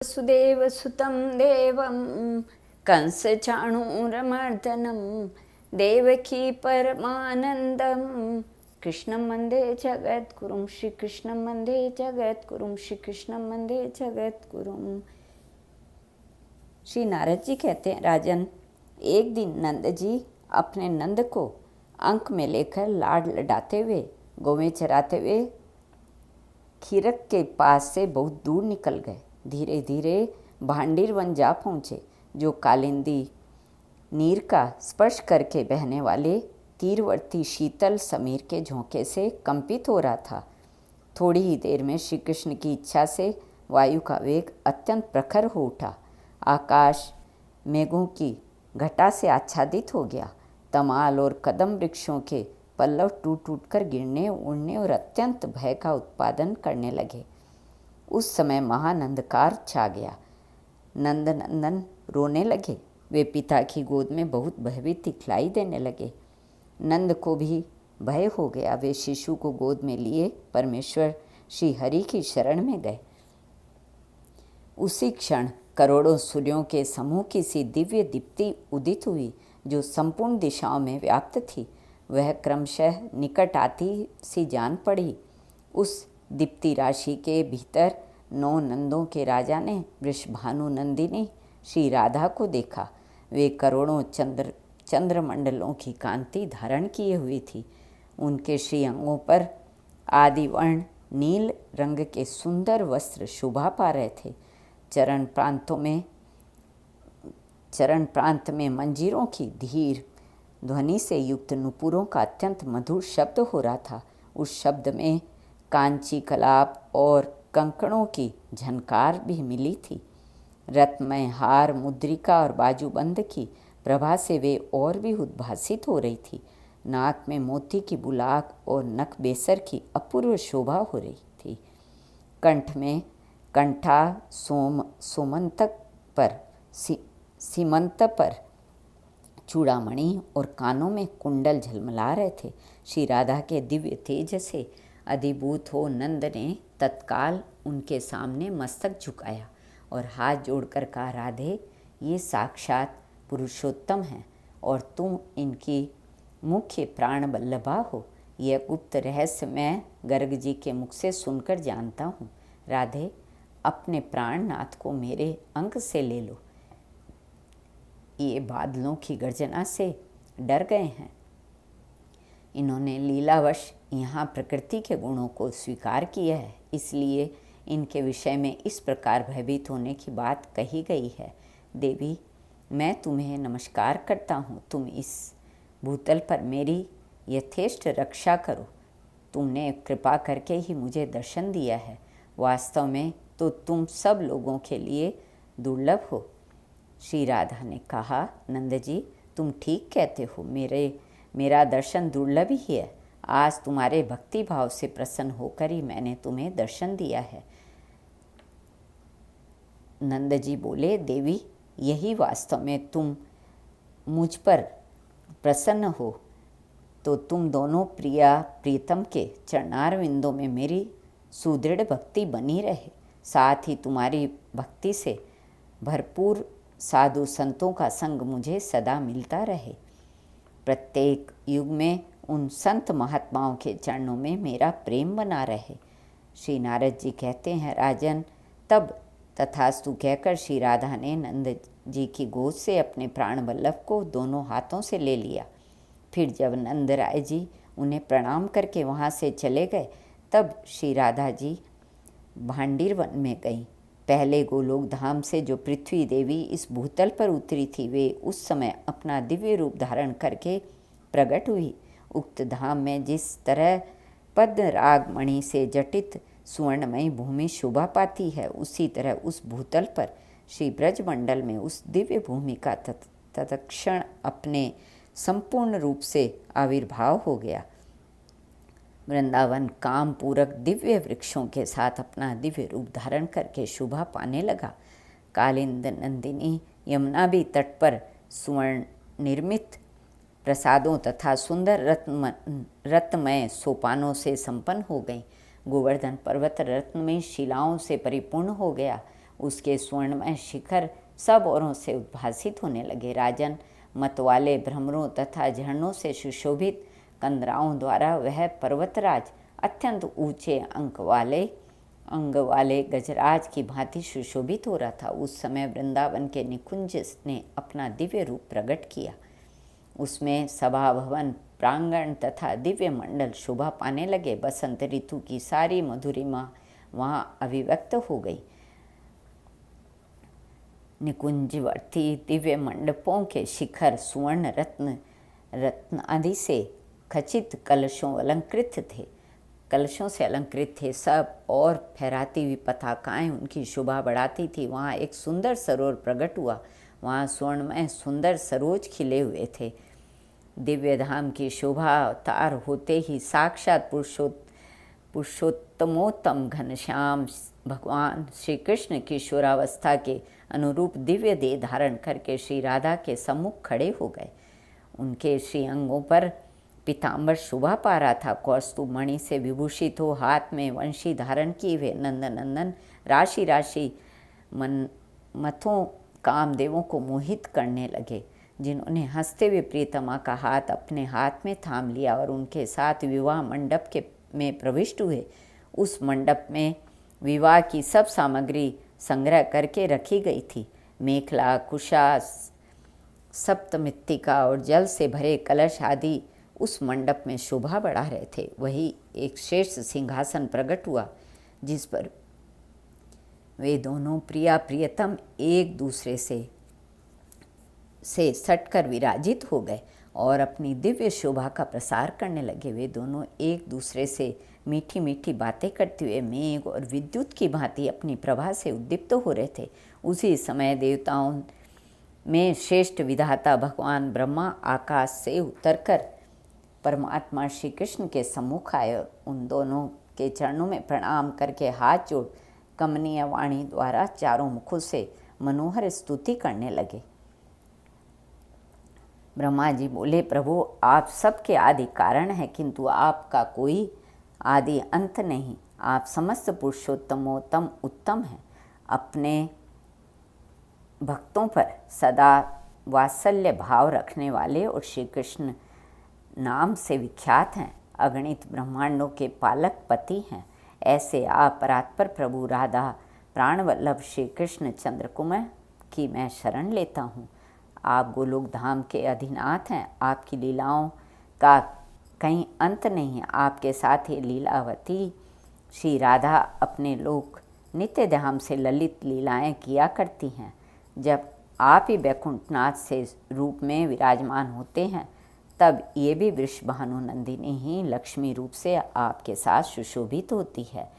वसुदेवसुतं देवं कंसचाणूरमर्दनं देवकी परमानन्दं कृष्णं वन्दे जगद्गुरुं श्रीकृष्णं वन्दे जगद्गुरुं श्रीकृष्णं वन्दे जगद्गुरुं। श्री नारद जी कहते हैं, राजन, एक दिन नंद जी अपने नंद को अंक में लेकर लाड लडाते हुए गौवें चराते हुए खीरक के पास से बहुत दूर निकल गए। धीरे धीरे भांडीर वन जा पहुँचे, जो कालिंदी नीर का स्पर्श करके बहने वाले तीरवर्ती शीतल समीर के झोंके से कंपित हो रहा था। थोड़ी ही देर में श्री कृष्ण की इच्छा से वायु का वेग अत्यंत प्रखर हो उठा। आकाश मेघों की घटा से आच्छादित हो गया। तमाल और कदम वृक्षों के पल्लव टूट टूट कर गिरने, उड़ने और अत्यंत भय का उत्पादन करने लगे। उस समय महानंदकार छा गया। नंद नंदन रोने लगे। वे पिता की गोद में बहुत भयभीत दिखलाई देने लगे। नंद को भी भय हो गया। वे शिशु को गोद में लिए परमेश्वर श्री हरि की शरण में गए। उसी क्षण करोड़ों सूर्यों के समूह की सी दिव्य दीप्ति उदित हुई, जो संपूर्ण दिशाओं में व्याप्त थी। वह क्रमशः निकट आती सी जान पड़ी। उस दीप्ति राशि के भीतर 9 नंदों के राजा ने वृषभानु नंदिनी श्री राधा को देखा। वे करोड़ों चंद्रमंडलों की कांति धारण किए हुई थी। उनके श्री अंगों पर आदिवर्ण नील रंग के सुंदर वस्त्र शोभा पा रहे थे। चरण प्रांत में मंजीरों की धीर ध्वनि से युक्त नुपुरों का अत्यंत मधुर शब्द हो रहा था। उस शब्द में कांची कलाप और कंकणों की झनकार भी मिली थी। रत्नमय हार, मुद्रिका और बाजूबंद की प्रभा से वे और भी उद्भासित हो रही थी। नाक में मोती की बुलाक और नख बेसर की अपूर्व शोभा हो रही थी। कंठ में कंठा सीमंत पर चूड़ामणि और कानों में कुंडल झलमला रहे थे। श्री राधा के दिव्य तेज से अधिभूत हो नंद ने तत्काल उनके सामने मस्तक झुकाया और हाथ जोड़कर कहा, राधे, ये साक्षात पुरुषोत्तम हैं और तुम इनकी मुख्य प्राण बल्लभा हो। यह गुप्त रहस्य मैं गर्ग जी के मुख से सुनकर जानता हूँ। राधे, अपने प्राणनाथ को मेरे अंक से ले लो। ये बादलों की गर्जना से डर गए हैं। इन्होंने लीलावश यहाँ प्रकृति के गुणों को स्वीकार किया है, इसलिए इनके विषय में इस प्रकार भयभीत होने की बात कही गई है। देवी, मैं तुम्हें नमस्कार करता हूँ। तुम इस भूतल पर मेरी यथेष्ट रक्षा करो। तुमने कृपा करके ही मुझे दर्शन दिया है। वास्तव में तो तुम सब लोगों के लिए दुर्लभ हो। श्री राधा ने कहा, नंद जी, तुम ठीक कहते हो। मेरा दर्शन दुर्लभ ही है। आज तुम्हारे भक्ति भाव से प्रसन्न होकर ही मैंने तुम्हें दर्शन दिया है। नंद जी बोले, देवी, यही वास्तव में तुम मुझ पर प्रसन्न हो तो तुम दोनों प्रिया प्रीतम के चरणारविंदों में मेरी सुदृढ़ भक्ति बनी रहे। साथ ही तुम्हारी भक्ति से भरपूर साधु संतों का संग मुझे सदा मिलता रहे। प्रत्येक युग में उन संत महात्माओं के चरणों में मेरा प्रेम बना रहे। श्री नारद जी कहते हैं, राजन, तब तथास्तु कहकर श्री राधा ने नंद जी की गोद से अपने प्राण वल्लभ को दोनों हाथों से ले लिया। फिर जब नंद राय जी उन्हें प्रणाम करके वहाँ से चले गए, तब श्री राधा जी भांडीर वन में गईं। पहले गोलोक धाम से जो पृथ्वी देवी इस भूतल पर उतरी थी, वे उस समय अपना दिव्य रूप धारण करके प्रकट हुई। उक्त धाम में जिस तरह पद्म राग मणि से जटित सुवर्णमयी भूमि शोभा पाती है, उसी तरह उस भूतल पर श्री ब्रजमंडल में उस दिव्य भूमि का तत्क्षण अपने संपूर्ण रूप से आविर्भाव हो गया। वृंदावन काम पूरक दिव्य वृक्षों के साथ अपना दिव्य रूप धारण करके शोभा पाने लगा। कालिंद नंदिनी यमुना भी तट पर सुवर्ण निर्मित प्रसादों तथा सुंदर रत्नमय सोपानों से संपन्न हो गई। गोवर्धन पर्वत रत्नमय शिलाओं से परिपूर्ण हो गया उसके स्वर्णमय शिखर सब ओरों से उद्भासित होने लगे। राजन मतवाले भ्रमरों तथा झरनों से सुशोभित कंदराओं द्वारा वह पर्वतराज अत्यंत ऊंचे अंग वाले गजराज की भांति सुशोभित हो रहा था। उस समय वृंदावन के निकुंज ने अपना दिव्य रूप प्रकट किया। उसमें सभा भवन, प्रांगण तथा दिव्य मंडल शोभा पाने लगे। बसंत ऋतु की सारी मधुरिमा वहाँ अभिव्यक्त हो गई। निकुंजवर्ती दिव्य मंडपों के शिखर सुवर्ण रत्न आदि से खचित कलशों से अलंकृत थे सब, और फहराती हुई पताकाएं उनकी शोभा बढ़ाती थी। वहाँ एक सुंदर सरोवर प्रकट हुआ। वहाँ स्वर्णमय सुंदर सरोज खिले हुए थे। दिव्य धाम की शोभा अवतार होते ही साक्षात पुरुषोत्तमोत्तम घनश्याम भगवान श्री कृष्ण किशोरावस्था के अनुरूप दिव्य देह धारण करके श्री राधा के सम्मुख खड़े हो गए। उनके श्री अंगों पर पीताम्बर शोभा पा रहा था। कौस्तुभ मणि से विभूषित हो हाथ में वंशी धारण किए हुए नंदन राशि राशि मथों कामदेवों को मोहित करने लगे, जिन्होंने हंसते हुए प्रियतमा का हाथ अपने हाथ में थाम लिया और उनके साथ विवाह मंडप में प्रविष्ट हुए। उस मंडप में विवाह की सब सामग्री संग्रह करके रखी गई थी। मेखला, कुशा, सप्तमित्तिका और जल से भरे कलश आदि उस मंडप में शोभा बढ़ा रहे थे। वही एक श्रेष्ठ सिंहासन प्रकट हुआ, जिस पर वे दोनों प्रिया प्रियतम एक दूसरे से सटकर विराजित हो गए और अपनी दिव्य शोभा का प्रसार करने लगे। वे दोनों एक दूसरे से मीठी मीठी बातें करते हुए मेघ और विद्युत की भांति अपनी प्रभा से उद्दीप्त हो रहे थे। उसी समय देवताओं में श्रेष्ठ विधाता भगवान ब्रह्मा आकाश से उतरकर परमात्मा श्री कृष्ण के सम्मुख आए और उन दोनों के चरणों में प्रणाम करके हाथ जोड़ कमनीय वाणी द्वारा चारों मुखों से मनोहर स्तुति करने लगे। ब्रह्मा जी बोले, प्रभु आप सबके आदि कारण हैं, किंतु आपका कोई आदि अंत नहीं। आप समस्त पुरुषोत्तमोत्तम उत्तम हैं। अपने भक्तों पर सदा वात्सल्य भाव रखने वाले और श्री कृष्ण नाम से विख्यात हैं। अगणित ब्रह्मांडों के पालक पति हैं। ऐसे आप परात्पर प्रभु राधा प्राणवल्लभ श्री कृष्ण चंद्रकुमार की मैं शरण लेता हूँ। आप गोलोक धाम के अधिनाथ हैं। आपकी लीलाओं का कहीं अंत नहीं है। आपके साथ ही लीलावती श्री राधा अपने लोक नित्य धाम से ललित लीलाएं किया करती हैं। जब आप ही वैकुंठनाथ से रूप में विराजमान होते हैं, तब ये भी वृषभानु नंदिनी ही लक्ष्मी रूप से आपके साथ सुशोभित होती है।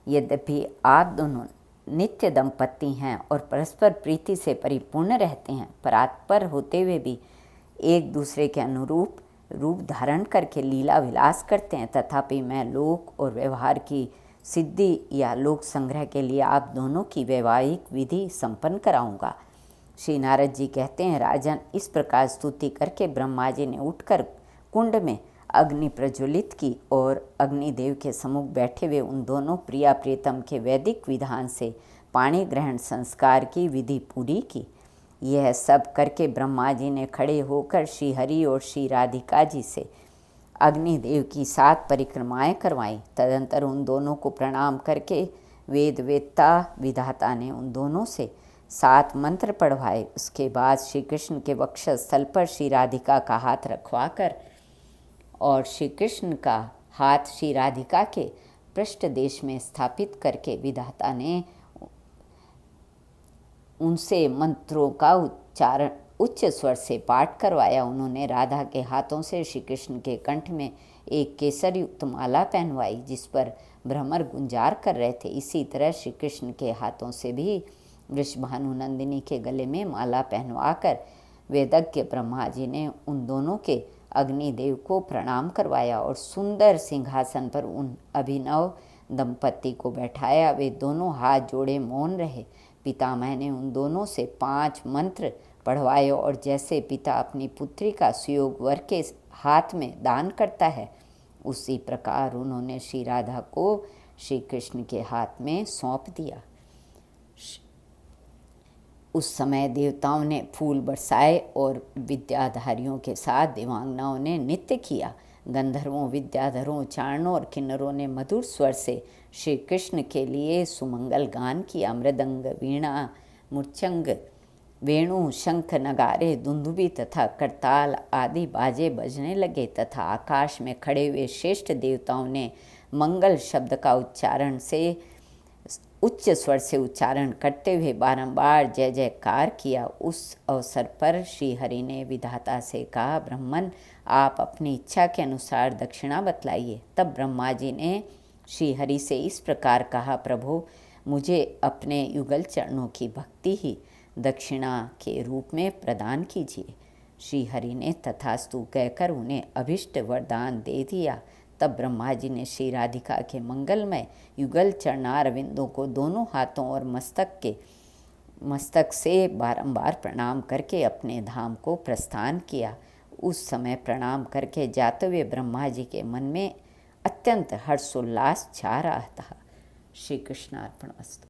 यद्यपि आप दोनों नित्य दंपति हैं और परस्पर प्रीति से परिपूर्ण रहते हैं, परात्पर होते हुए भी एक दूसरे के अनुरूप रूप धारण करके लीला विलास करते हैं, तथापि मैं लोक और व्यवहार की सिद्धि या लोक संग्रह के लिए आप दोनों की वैवाहिक विधि संपन्न कराऊंगा। श्री नारद जी कहते हैं, राजन, इस प्रकार स्तुति करके ब्रह्मा जी ने उठकर कुंड में अग्नि प्रज्वलित की और अग्निदेव के सम्मुख बैठे हुए उन दोनों प्रिया प्रियतम के वैदिक विधान से पाणी ग्रहण संस्कार की विधि पूरी की। यह सब करके ब्रह्मा जी ने खड़े होकर श्री हरि और श्री राधिका जी से अग्निदेव की 7 परिक्रमाएं करवाईं। तदंतर उन दोनों को प्रणाम करके वेदवेत्ता विधाता ने उन दोनों से 7 मंत्र पढ़वाए। उसके बाद श्री कृष्ण के वक्षस्थल पर श्री राधिका का हाथ रखवाकर और श्री कृष्ण का हाथ श्री राधिका के पृष्ठ देश में स्थापित करके विधाता ने उनसे मंत्रों का उच्चारण उच्च स्वर से पाठ करवाया। उन्होंने राधा के हाथों से श्री कृष्ण के कंठ में एक केसर युक्त माला पहनवाई, जिस पर भ्रमर गुंजार कर रहे थे। इसी तरह श्री कृष्ण के हाथों से भी वृषभानु नंदिनी के गले में माला पहनवाकर वेदज्ञ ब्रह्मा जी ने उन दोनों के अग्निदेव को प्रणाम करवाया और सुंदर सिंहासन पर उन अभिनव दंपति को बैठाया। वे दोनों हाथ जोड़े मौन रहे। पितामह ने उन दोनों से 5 मंत्र पढ़वाए और जैसे पिता अपनी पुत्री का सुयोग वर के हाथ में दान करता है, उसी प्रकार उन्होंने श्री राधा को श्री कृष्ण के हाथ में सौंप दिया। उस समय देवताओं ने फूल बरसाए और विद्याधारियों के साथ देवांगनाओं ने नृत्य किया। गंधर्वों, विद्याधरों, चारणों और किन्नरों ने मधुर स्वर से श्री कृष्ण के लिए सुमंगल गान किया। मृदंग, वीणा, मुर्चंग, वेणु, शंख, नगारे, दुंदुभी तथा करताल आदि बाजे बजने लगे तथा आकाश में खड़े हुए श्रेष्ठ देवताओं ने मंगल शब्द का उच्च स्वर से उच्चारण करते हुए बारंबार जय जयकार किया। उस अवसर पर श्री हरि ने विधाता से कहा, ब्रह्मन, आप अपनी इच्छा के अनुसार दक्षिणा बतलाइए। तब ब्रह्मा जी ने श्री हरि से इस प्रकार कहा, प्रभु, मुझे अपने युगल चरणों की भक्ति ही दक्षिणा के रूप में प्रदान कीजिए। श्री हरि ने तथास्तु कहकर उन्हें अभिष्ट वरदान दे दिया। तब ब्रह्मा जी ने श्री राधिका के मंगलमय युगल चरणार विंदों को दोनों हाथों और मस्तक से बारंबार प्रणाम करके अपने धाम को प्रस्थान किया। उस समय प्रणाम करके जाते हुए ब्रह्मा जी के मन में अत्यंत हर्षोल्लास छा रहा था। श्री कृष्णार्पणमस्तु।